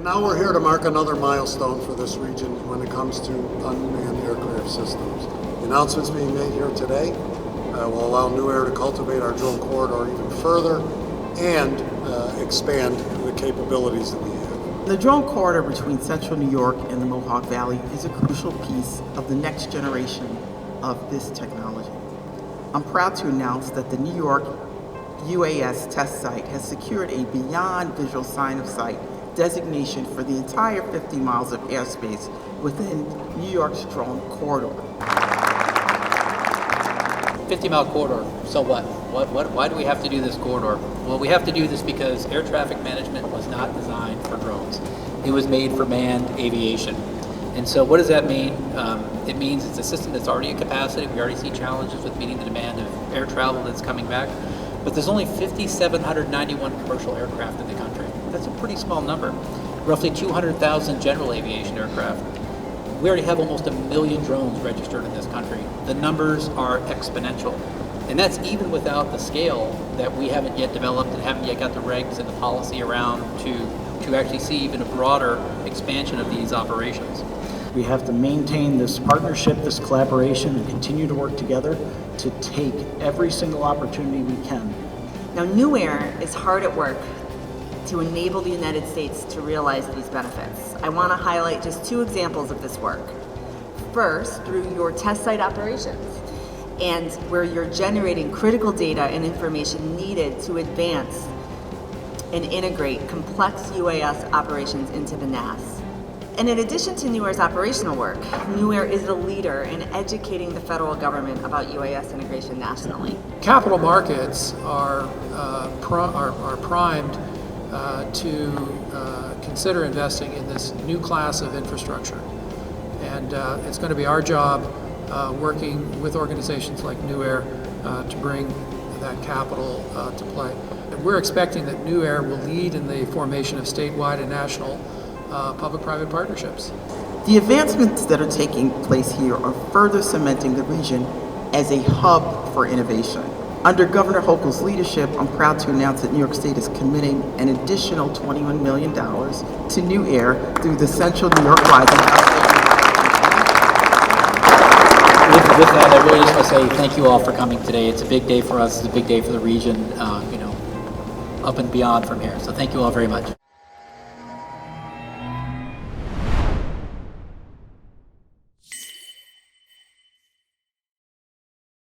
Now we're here to mark another milestone for this region when it comes to unmanned aircraft systems. The announcements being made here today will allow NUAIR to cultivate our drone corridor even further and expand the capabilities that we have. The drone corridor between central New York and the Mohawk Valley is a crucial piece of the next generation of this technology. I'm proud to announce that the New York UAS test site has secured a beyond visual sign of sight designation for the entire 50 miles of airspace within New York's drone corridor. 50-mile corridor, so what? Why do we have to do this corridor? Well, we have to do this because air traffic management was not designed for drones. It was made for manned aviation. And so what does that mean? It means it's a system that's already at capacity. We already see challenges with meeting the demand of air travel that's coming back. But there's only 5,791 commercial aircraft in the country. That's a pretty small number. Roughly 200,000 general aviation aircraft. We already have almost 1 million drones registered in this country. The numbers are exponential. And that's even without the scale that we haven't yet developed and haven't yet got the regs and the policy around to actually see even a broader expansion of these operations. We have to maintain this partnership, this collaboration, and continue to work together to take every single opportunity we can. Now, NUAIR is hard at work to enable the United States to realize these benefits. I want to highlight just 2 examples of this work. First, through your test site operations, and where you're generating critical data and information needed to advance and integrate complex UAS operations into the NAS. And in addition to NUAIR's operational work, NUAIR is a leader in educating the federal government about UAS integration nationally. Capital markets are primed to consider investing in this new class of infrastructure. And it's going to be our job working with organizations like NUAIR to bring that capital to play. And we're expecting that NUAIR will lead in the formation of statewide and national public-private partnerships. The advancements that are taking place here are further cementing the region as a hub for innovation. Under Governor Hochul's leadership, I'm proud to announce that New York State is committing an additional $21 million to NUAIR through the Central New York Rising. With that, I really just want to say thank you all for coming today. It's a big day for us. It's a big day for the region, up and beyond from here. So thank you all very much.